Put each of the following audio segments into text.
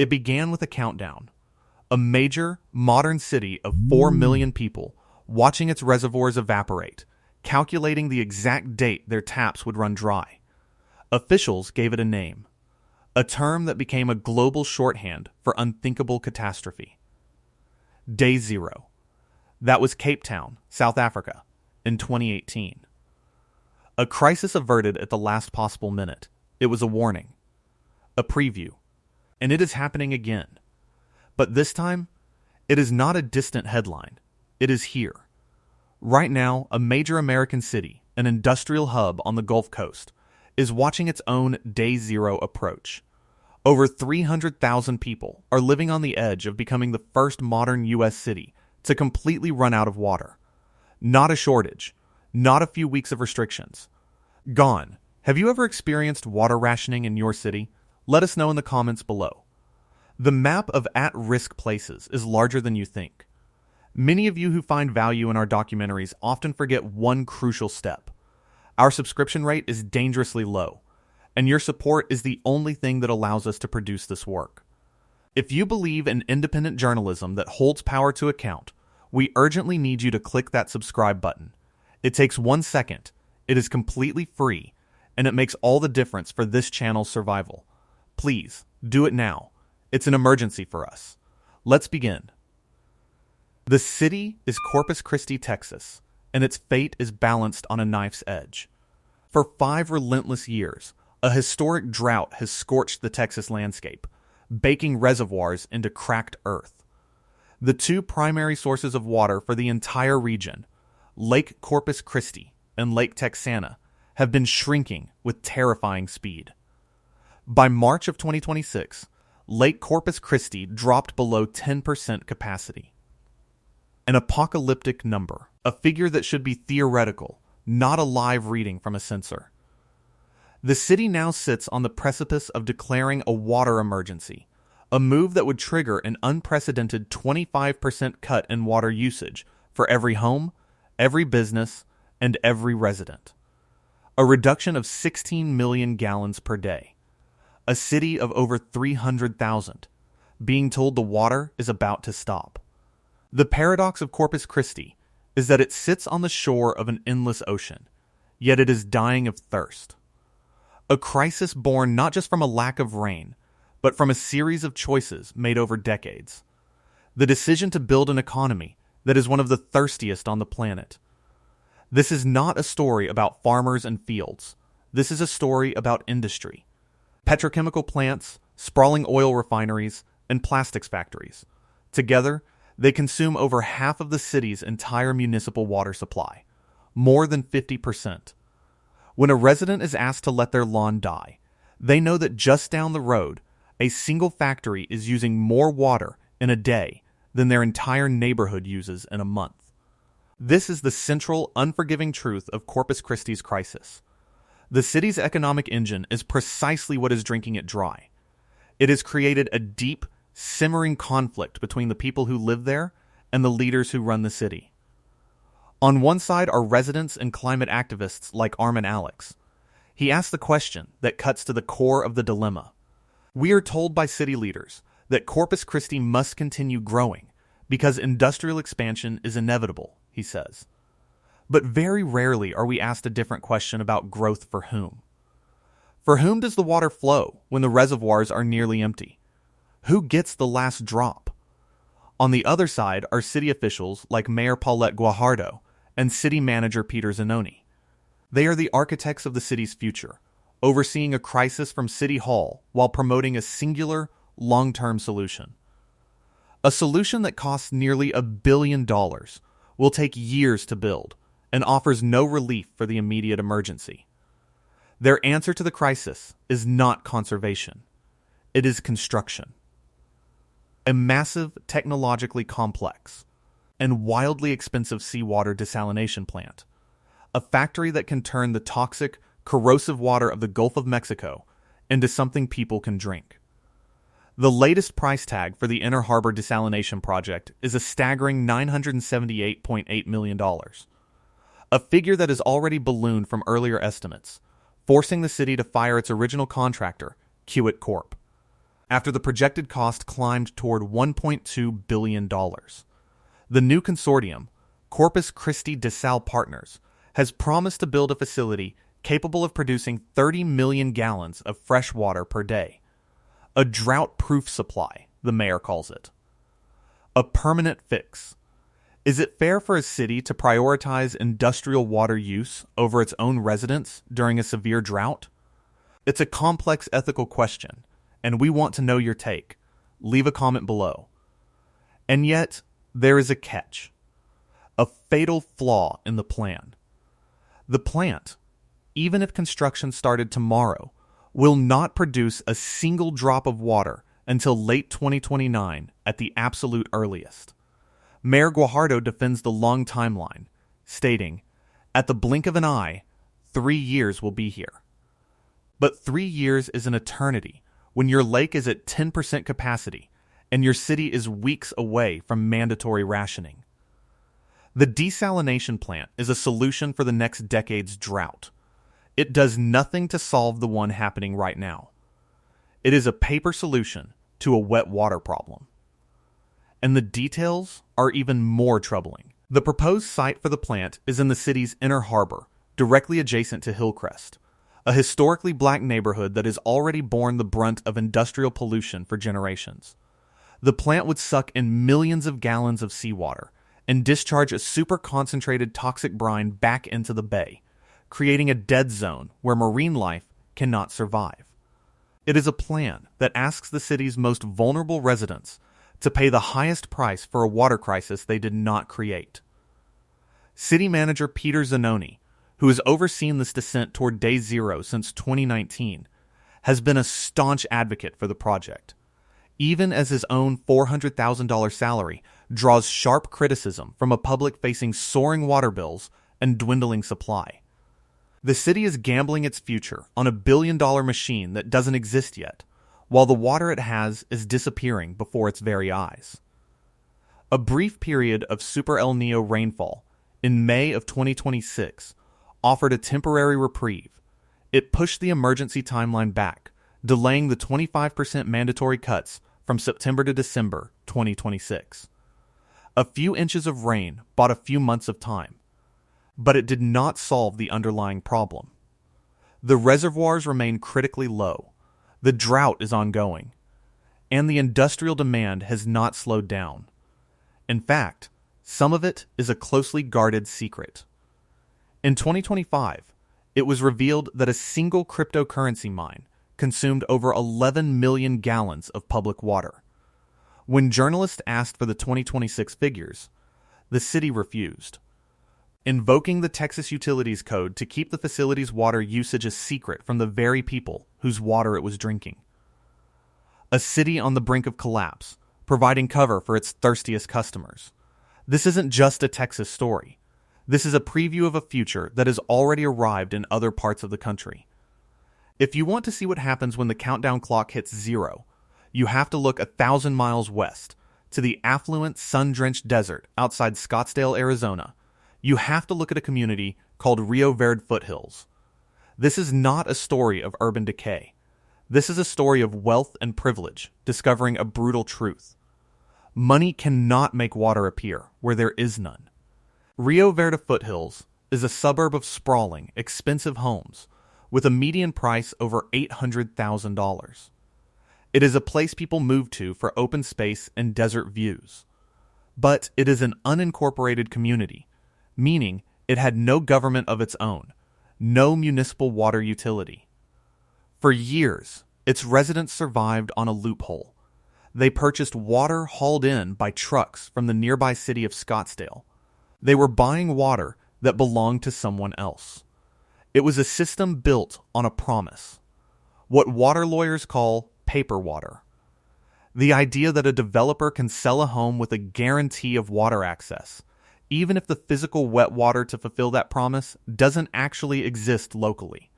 It began with a countdown. A major, modern city of 4 million people watching its reservoirs evaporate, calculating the exact date their taps would run dry. Officials gave it a name, a term that became a global shorthand for unthinkable catastrophe. Day Zero. That was Cape Town, South Africa, in 2018. A crisis averted at the last possible minute. It was a warning, a preview, and it is happening again. But this time, it is not a distant headline. It is here. Right now, a major American city, an industrial hub on the Gulf Coast, is watching its own Day Zero approach. Over 300,000 people are living on the edge of becoming the first modern U.S. city to completely run out of water. Not a shortage, not a few weeks of restrictions. Gone. Have you ever experienced water rationing in your city? Let us know in the comments below. The map of at-risk places is larger than you think. Many of you who find value in our documentaries often forget one crucial step. Our subscription rate is dangerously low, and your support is the only thing that allows us to produce this work. If you believe in independent journalism that holds power to account, we urgently need you to click that subscribe button. It takes 1 second, it is completely free, and it makes all the difference for this channel's survival. Please, do it now. It's an emergency for us. Let's begin. The city is Corpus Christi, Texas, and its fate is balanced on a knife's edge. For 5 relentless years, a historic drought has scorched the Texas landscape, baking reservoirs into cracked earth. The 2 primary sources of water for the entire region, Lake Corpus Christi and Lake Texana, have been shrinking with terrifying speed. By March of 2026, Lake Corpus Christi dropped below 10% capacity. An apocalyptic number, a figure that should be theoretical, not a live reading from a sensor. The city now sits on the precipice of declaring a water emergency, a move that would trigger an unprecedented 25% cut in water usage for every home, every business, and every resident. A reduction of 16 million gallons per day. A city of over 300,000, being told the water is about to stop. The paradox of Corpus Christi is that it sits on the shore of an endless ocean, yet it is dying of thirst. A crisis born not just from a lack of rain, but from a series of choices made over decades. The decision to build an economy that is one of the thirstiest on the planet. This is not a story about farmers and fields. This is a story about industry. Petrochemical plants, sprawling oil refineries, and plastics factories. Together, they consume over half of the city's entire municipal water supply, more than 50%. When a resident is asked to let their lawn die, they know that just down the road, a single factory is using more water in a day than their entire neighborhood uses in a month. This is the central, unforgiving truth of Corpus Christi's crisis. The city's economic engine is precisely what is drinking it dry. It has created a deep, simmering conflict between the people who live there and the leaders who run the city. On one side are residents and climate activists like Armin Alex. He asks the question that cuts to the core of the dilemma. We are told by city leaders that Corpus Christi must continue growing because industrial expansion is inevitable, he says. But very rarely are we asked a different question about growth for whom. For whom does the water flow when the reservoirs are nearly empty? Who gets the last drop? On the other side are city officials like Mayor Paulette Guajardo and city manager Peter Zanoni. They are the architects of the city's future, overseeing a crisis from City Hall while promoting a singular, long-term solution. A solution that costs nearly $1 billion, will take years to build, and offers no relief for the immediate emergency. Their answer to the crisis is not conservation. It is construction. A massive, technologically complex, and wildly expensive seawater desalination plant. A factory that can turn the toxic, corrosive water of the Gulf of Mexico into something people can drink. The latest price tag for the Inner Harbor Desalination Project is a staggering $978.8 million. A figure that has already ballooned from earlier estimates, forcing the city to fire its original contractor, Kiewit Corp. after the projected cost climbed toward $1.2 billion. The new consortium, Corpus Christi Desal Partners, has promised to build a facility capable of producing 30 million gallons of fresh water per day. A drought-proof supply, the mayor calls it. A permanent fix. Is it fair for a city to prioritize industrial water use over its own residents during a severe drought? It's a complex ethical question, and we want to know your take. Leave a comment below. And yet, there is a catch. A fatal flaw in the plan. The plant, even if construction started tomorrow, will not produce a single drop of water until late 2029 at the absolute earliest. Mayor Guajardo defends the long timeline, stating, "At the blink of an eye, 3 years will be here." But 3 years is an eternity when your lake is at 10% capacity and your city is weeks away from mandatory rationing. The desalination plant is a solution for the next decade's drought. It does nothing to solve the one happening right now. It is a paper solution to a wet water problem. And the details are even more troubling. The proposed site for the plant is in the city's inner harbor, directly adjacent to Hillcrest, a historically black neighborhood that has already borne the brunt of industrial pollution for generations. The plant would suck in millions of gallons of seawater and discharge a super concentrated toxic brine back into the bay, creating a dead zone where marine life cannot survive. It is a plan that asks the city's most vulnerable residents to pay the highest price for a water crisis they did not create. City Manager Peter Zanoni, who has overseen this descent toward day zero since 2019, has been a staunch advocate for the project, even as his own $400,000 salary draws sharp criticism from a public facing soaring water bills and dwindling supply. The city is gambling its future on a billion-dollar machine that doesn't exist yet, while the water it has is disappearing before its very eyes. A brief period of Super El Nino rainfall in May of 2026 offered a temporary reprieve. It pushed the emergency timeline back, delaying the 25% mandatory cuts from September to December 2026. A few inches of rain bought a few months of time, but it did not solve the underlying problem. The reservoirs remain critically low, the drought is ongoing, and the industrial demand has not slowed down. In fact, some of it is a closely guarded secret. In 2025, it was revealed that a single cryptocurrency mine consumed over 11 million gallons of public water. When journalists asked for the 2026 figures, the city refused, invoking the Texas Utilities Code to keep the facility's water usage a secret from the very people whose water it was drinking. A city on the brink of collapse, providing cover for its thirstiest customers. This isn't just a Texas story. This is a preview of a future that has already arrived in other parts of the country. If you want to see what happens when the countdown clock hits zero, you have to look 1,000 miles west to the affluent, sun-drenched desert outside Scottsdale, Arizona. You have to look at a community called Rio Verde Foothills. This is not a story of urban decay. This is a story of wealth and privilege discovering a brutal truth. Money cannot make water appear where there is none. Rio Verde Foothills is a suburb of sprawling, expensive homes with a median price over $800,000. It is a place people move to for open space and desert views. But it is an unincorporated community, meaning it had no government of its own, no municipal water utility. For years, its residents survived on a loophole. They purchased water hauled in by trucks from the nearby city of Scottsdale. They were buying water that belonged to someone else. It was a system built on a promise, what water lawyers call paper water. The idea that a developer can sell a home with a guarantee of water access, even if the physical wet water to fulfill that promise doesn't actually exist locally.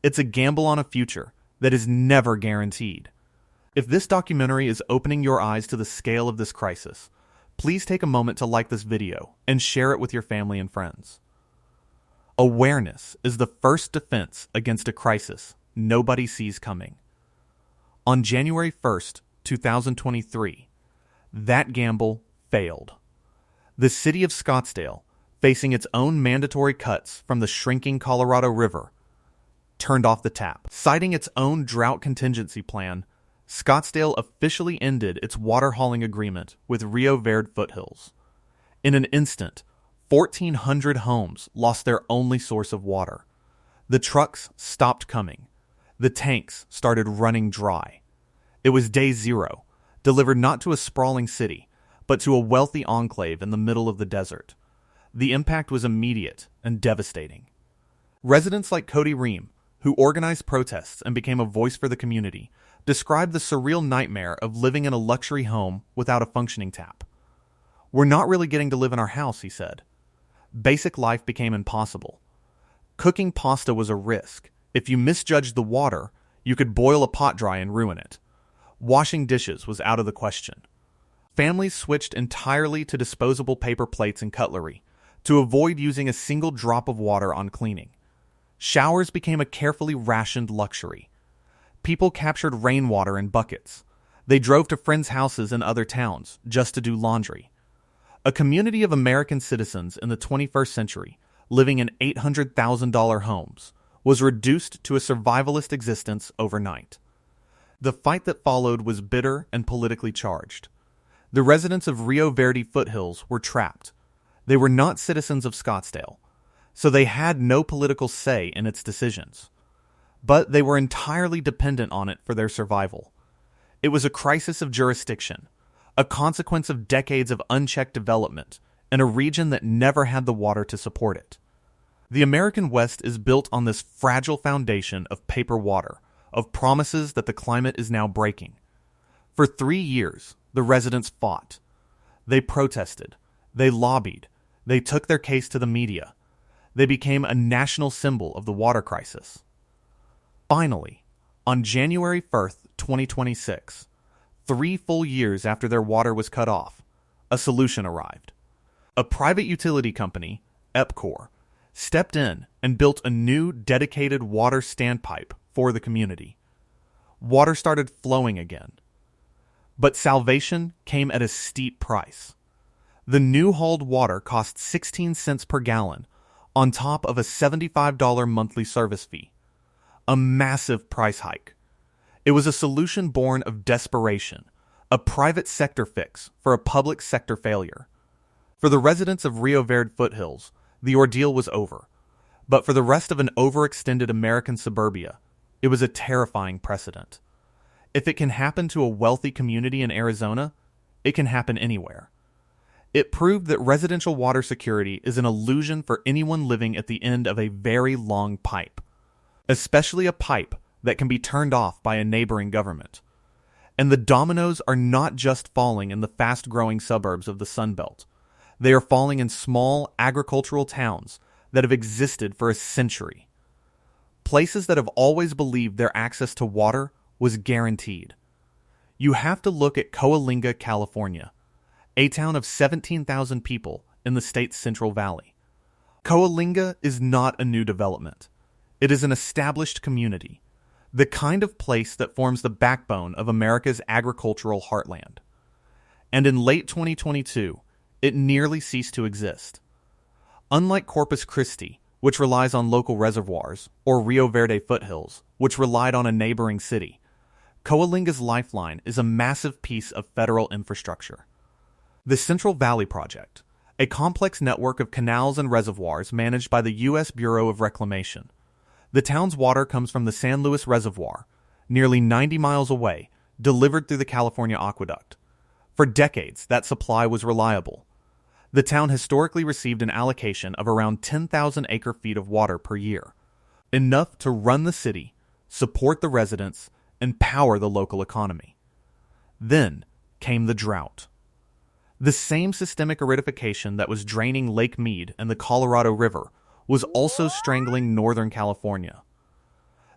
It's a gamble on a future that is never guaranteed. If this documentary is opening your eyes to the scale of this crisis, please take a moment to like this video and share it with your family and friends. Awareness is the first defense against a crisis nobody sees coming. On January 1st, 2023, that gamble failed. The city of Scottsdale, facing its own mandatory cuts from the shrinking Colorado River, turned off the tap. Citing its own drought contingency plan, Scottsdale officially ended its water hauling agreement with Rio Verde Foothills. In an instant, 1,400 homes lost their only source of water. The trucks stopped coming. The tanks started running dry. It was day zero, delivered not to a sprawling city, but to a wealthy enclave in the middle of the desert. The impact was immediate and devastating. Residents like Cody Ream, who organized protests and became a voice for the community, described the surreal nightmare of living in a luxury home without a functioning tap. "We're not really getting to live in our house," he said. Basic life became impossible. Cooking pasta was a risk. If you misjudged the water, you could boil a pot dry and ruin it. Washing dishes was out of the question. Families switched entirely to disposable paper plates and cutlery to avoid using a single drop of water on cleaning. Showers became a carefully rationed luxury. People captured rainwater in buckets. They drove to friends' houses in other towns just to do laundry. A community of American citizens in the 21st century, living in $800,000 homes, was reduced to a survivalist existence overnight. The fight that followed was bitter and politically charged. The residents of Rio Verde Foothills were trapped. They were not citizens of Scottsdale, so they had no political say in its decisions. But they were entirely dependent on it for their survival. It was a crisis of jurisdiction, a consequence of decades of unchecked development in a region that never had the water to support it. The American West is built on this fragile foundation of paper water, of promises that the climate is now breaking. For 3 years, the residents fought. They protested. They lobbied. They took their case to the media. They became a national symbol of the water crisis. Finally, on January 1st, 2026, 3 full years after their water was cut off, a solution arrived. A private utility company, EPCOR, stepped in and built a new dedicated water standpipe for the community. Water started flowing again. But salvation came at a steep price. The new hauled water cost 16 cents per gallon on top of a $75 monthly service fee. A massive price hike. It was a solution born of desperation, a private sector fix for a public sector failure. For the residents of Rio Verde Foothills, the ordeal was over. But for the rest of an overextended American suburbia, it was a terrifying precedent. If it can happen to a wealthy community in Arizona, it can happen anywhere. It proved that residential water security is an illusion for anyone living at the end of a very long pipe, especially a pipe that can be turned off by a neighboring government. And the dominoes are not just falling in the fast-growing suburbs of the Sun Belt. They are falling in small agricultural towns that have existed for a century. Places that have always believed their access to water was guaranteed. You have to look at Coalinga, California, a town of 17,000 people in the state's Central Valley. Coalinga is not a new development. It is an established community, the kind of place that forms the backbone of America's agricultural heartland. And in late 2022, it nearly ceased to exist. Unlike Corpus Christi, which relies on local reservoirs, or Rio Verde Foothills, which relied on a neighboring city, Coalinga's lifeline is a massive piece of federal infrastructure. The Central Valley Project, a complex network of canals and reservoirs managed by the U.S. Bureau of Reclamation. The town's water comes from the San Luis Reservoir, nearly 90 miles away, delivered through the California Aqueduct. For decades, that supply was reliable. The town historically received an allocation of around 10,000 acre-feet of water per year, enough to run the city, support the residents, and power the local economy. Then came the drought. The same systemic aridification that was draining Lake Mead and the Colorado River was also strangling Northern California.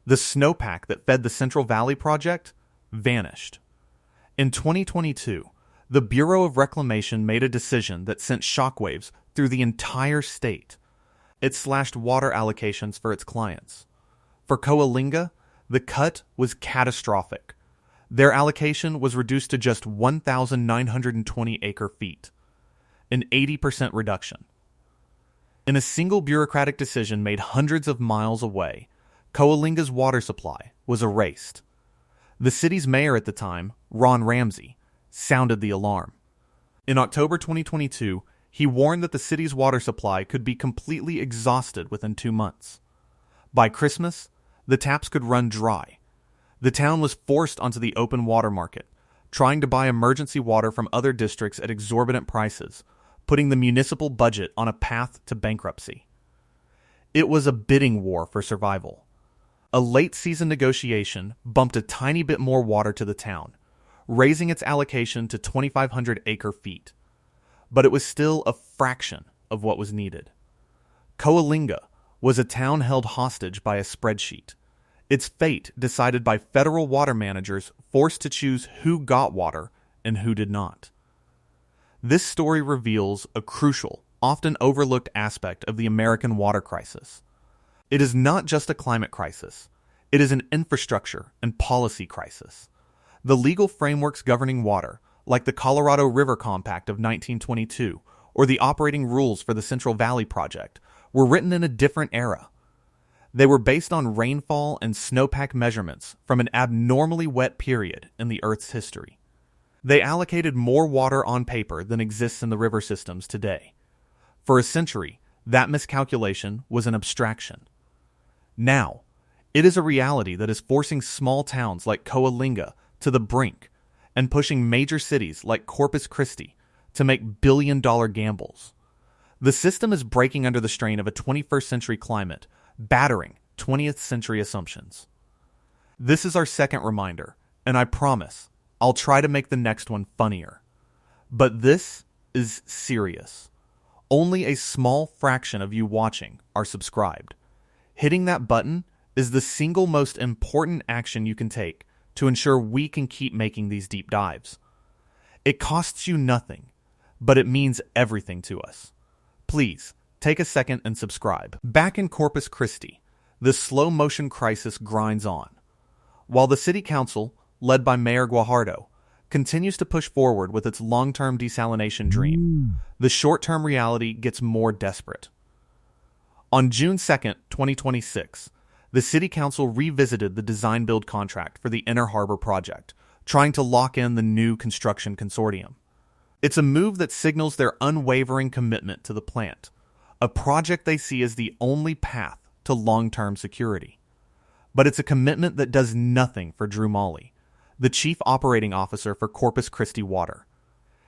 The snowpack that fed the Central Valley Project vanished. In 2022, the Bureau of Reclamation made a decision that sent shockwaves through the entire state. It slashed water allocations for its clients. For Coalinga, the cut was catastrophic. their allocation was reduced to just 1,920 acre-feet, an 80% reduction. In a single bureaucratic decision made hundreds of miles away, Coalinga's water supply was erased. The city's mayor at the time, Ron Ramsey, sounded the alarm. In October 2022, he warned that the city's water supply could be completely exhausted within 2 months. By Christmas, the taps could run dry. The town was forced onto the open water market, trying to buy emergency water from other districts at exorbitant prices, putting the municipal budget on a path to bankruptcy. It was a bidding war for survival. A late-season negotiation bumped a tiny bit more water to the town, raising its allocation to 2,500 acre-feet. But it was still a fraction of what was needed. Coalinga was a town held hostage by a spreadsheet, its fate decided by federal water managers forced to choose who got water and who did not. This story reveals a crucial, often overlooked aspect of the American water crisis. It is not just a climate crisis. It is an infrastructure and policy crisis. The legal frameworks governing water, like the Colorado River Compact of 1922 or the operating rules for the Central Valley Project, were written in a different era. They were based on rainfall and snowpack measurements from an abnormally wet period in the Earth's history. They allocated more water on paper than exists in the river systems today. For a century, that miscalculation was an abstraction. Now, it is a reality that is forcing small towns like Coalinga to the brink and pushing major cities like Corpus Christi to make billion-dollar gambles. The system is breaking under the strain of a 21st century climate, battering 20th century assumptions. This is our second reminder, and I promise I'll try to make the next one funnier. But this is serious. Only a small fraction of you watching are subscribed. Hitting that button is the single most important action you can take to ensure we can keep making these deep dives. It costs you nothing, but it means everything to us. Please, take a second and subscribe. Back in Corpus Christi, the slow-motion crisis grinds on. While the city council, led by Mayor Guajardo, continues to push forward with its long-term desalination dream, the short-term reality gets more desperate. On June 2nd, 2026, the city council revisited the design-build contract for the Inner Harbor project, trying to lock in the new construction consortium. It's a move that signals their unwavering commitment to the plant, a project they see as the only path to long-term security. But it's a commitment that does nothing for Drew Mawley, the chief operating officer for Corpus Christi Water.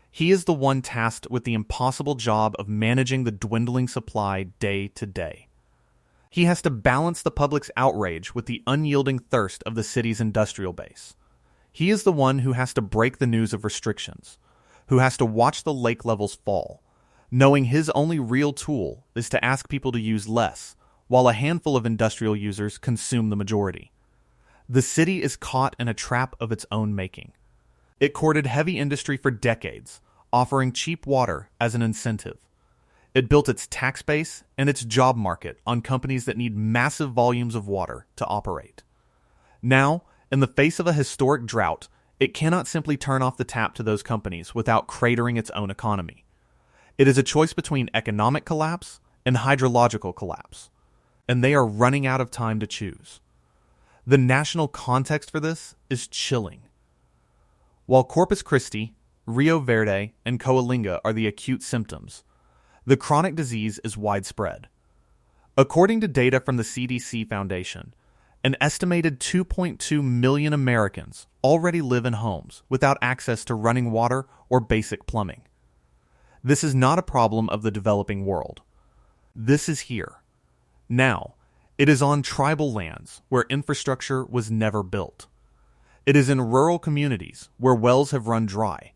He is the one tasked with the impossible job of managing the dwindling supply day to day. He has to balance the public's outrage with the unyielding thirst of the city's industrial base. He is the one who has to break the news of restrictions, who has to watch the lake levels fall, knowing his only real tool is to ask people to use less, while a handful of industrial users consume the majority. The city is caught in a trap of its own making. It courted heavy industry for decades, offering cheap water as an incentive. It built its tax base and its job market on companies that need massive volumes of water to operate. Now, in the face of a historic drought, it cannot simply turn off the tap to those companies without cratering its own economy. It is a choice between economic collapse and hydrological collapse, and they are running out of time to choose. The national context for this is chilling. While Corpus Christi, Rio Verde, and Coalinga are the acute symptoms, the chronic disease is widespread. According to data from the CDC Foundation, an estimated 2.2 million Americans already live in homes without access to running water or basic plumbing. This is not a problem of the developing world. This is here. Now, it is on tribal lands where infrastructure was never built. It is in rural communities where wells have run dry.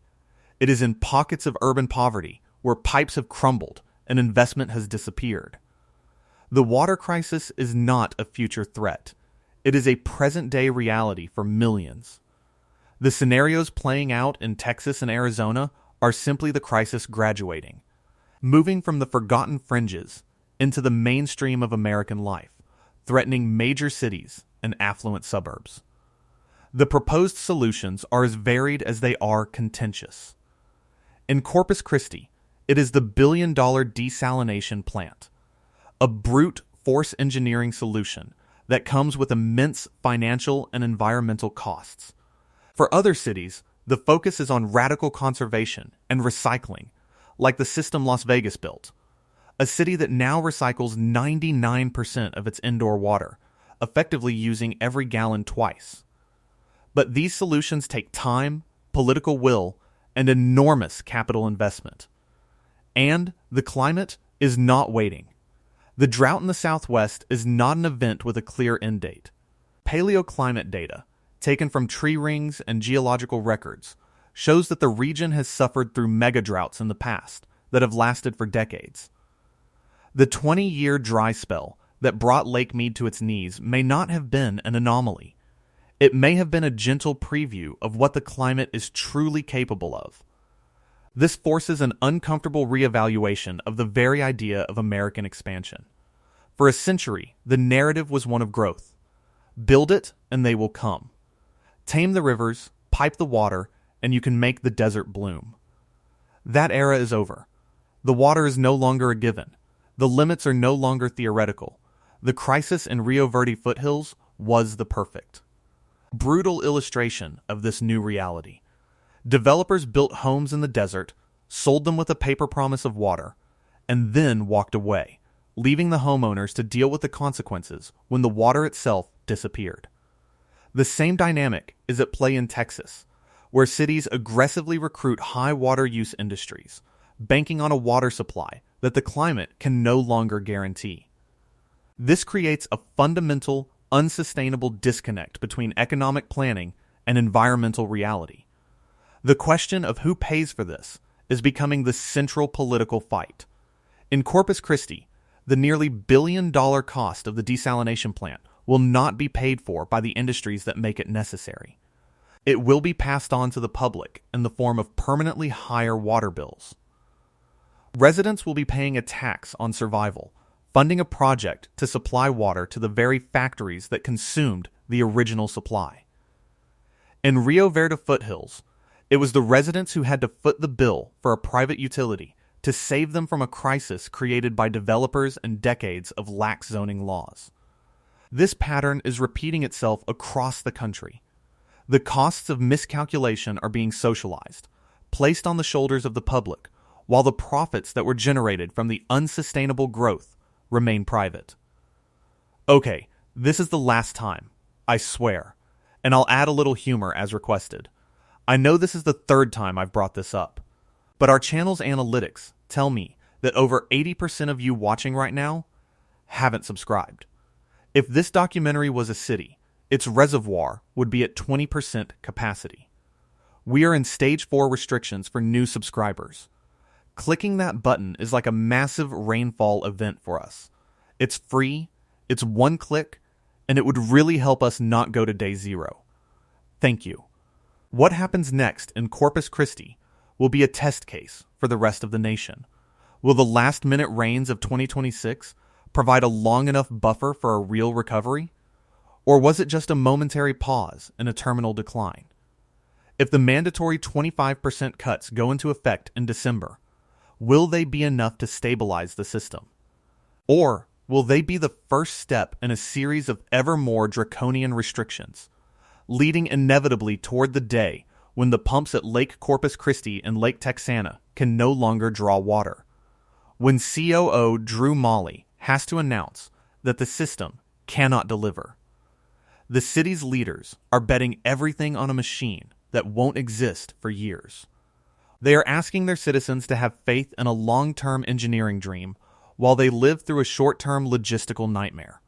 It is in pockets of urban poverty where pipes have crumbled and investment has disappeared. The water crisis is not a future threat. It is a present-day reality for millions. The scenarios playing out in Texas and Arizona are simply the crisis graduating, moving from the forgotten fringes into the mainstream of American life, threatening major cities and affluent suburbs. The proposed solutions are as varied as they are contentious. In Corpus Christi, it is the billion-dollar desalination plant, a brute force engineering solution that comes with immense financial and environmental costs. For other cities, the focus is on radical conservation and recycling, like the system Las Vegas built, a city that now recycles 99% of its indoor water, effectively using every gallon twice. But these solutions take time, political will, and enormous capital investment. And the climate is not waiting. The drought in the Southwest is not an event with a clear end date. Paleoclimate data, taken from tree rings and geological records, shows that the region has suffered through megadroughts in the past that have lasted for decades. The 20-year dry spell that brought Lake Mead to its knees may not have been an anomaly. It may have been a gentle preview of what the climate is truly capable of. This forces an uncomfortable reevaluation of the very idea of American expansion. For a century, the narrative was one of growth. Build it, and they will come. Tame the rivers, pipe the water, and you can make the desert bloom. That era is over. The water is no longer a given. The limits are no longer theoretical. The crisis in Rio Verde foothills was the perfect, brutal illustration of this new reality. Developers built homes in the desert, sold them with a paper promise of water, and then walked away, leaving the homeowners to deal with the consequences when the water itself disappeared. The same dynamic is at play in Texas, where cities aggressively recruit high water use industries, banking on a water supply that the climate can no longer guarantee. This creates a fundamental, unsustainable disconnect between economic planning and environmental reality. The question of who pays for this is becoming the central political fight. In Corpus Christi, the nearly billion-dollar cost of the desalination plant will not be paid for by the industries that make it necessary. It will be passed on to the public in the form of permanently higher water bills. Residents will be paying a tax on survival, funding a project to supply water to the very factories that consumed the original supply. In Rio Verde foothills, it was the residents who had to foot the bill for a private utility to save them from a crisis created by developers and decades of lax zoning laws. This pattern is repeating itself across the country. The costs of miscalculation are being socialized, placed on the shoulders of the public, while the profits that were generated from the unsustainable growth remain private. Okay, this is the last time, I swear, and I'll add a little humor as requested. I know this is the third time I've brought this up, but our channel's analytics tell me that over 80% of you watching right now haven't subscribed. If this documentary was a city, its reservoir would be at 20% capacity. We are in stage 4 restrictions for new subscribers. Clicking that button is like a massive rainfall event for us. It's free, it's one click, and it would really help us not go to day 0. Thank you. What happens next in Corpus Christi will be a test case for the rest of the nation. Will the last-minute rains of 2026 provide a long enough buffer for a real recovery? Or was it just a momentary pause in a terminal decline? If the mandatory 25% cuts go into effect in December, will they be enough to stabilize the system? Or will they be the first step in a series of ever more draconian restrictions, leading inevitably toward the day when the pumps at Lake Corpus Christi and Lake Texana can no longer draw water? When COO Drew Molly has to announce that the system cannot deliver. The city's leaders are betting everything on a machine that won't exist for years. They are asking their citizens to have faith in a long-term engineering dream while they live through a short-term logistical nightmare.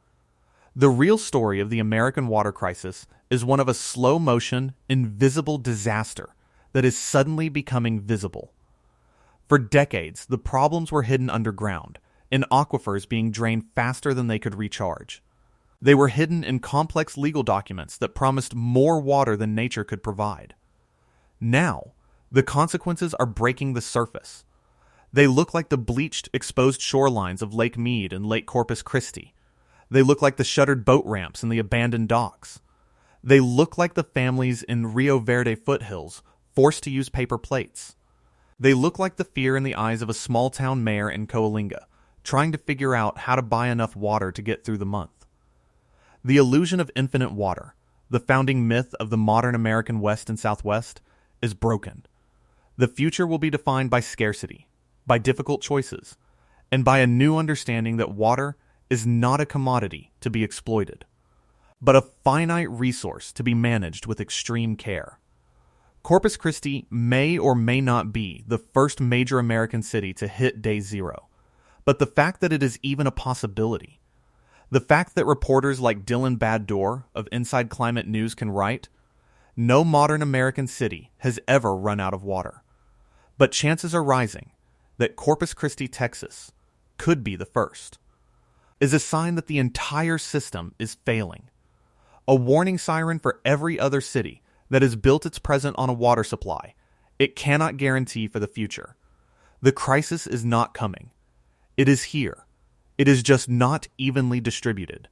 The real story of the American water crisis is one of a slow-motion, invisible disaster that is suddenly becoming visible. For decades, the problems were hidden underground, in aquifers being drained faster than they could recharge. They were hidden in complex legal documents that promised more water than nature could provide. Now, the consequences are breaking the surface. They look like the bleached, exposed shorelines of Lake Mead and Lake Corpus Christi. They look like the shuttered boat ramps and the abandoned docks. They look like the families in Rio Verde foothills forced to use paper plates. They look like the fear in the eyes of a small-town mayor in Coalinga, trying to figure out how to buy enough water to get through the month. The illusion of infinite water, the founding myth of the modern American West and Southwest, is broken. The future will be defined by scarcity, by difficult choices, and by a new understanding that water is not a commodity to be exploited, but a finite resource to be managed with extreme care. Corpus Christi may or may not be the first major American city to hit day zero, but the fact that it is even a possibility, the fact that reporters like Dylan Baddor of Inside Climate News can write, "No modern American city has ever run out of water, but chances are rising that Corpus Christi, Texas, could be the first," is a sign that the entire system is failing. A warning siren for every other city that has built its present on a water supply it cannot guarantee for the future. The crisis is not coming. It is here. It is just not evenly distributed.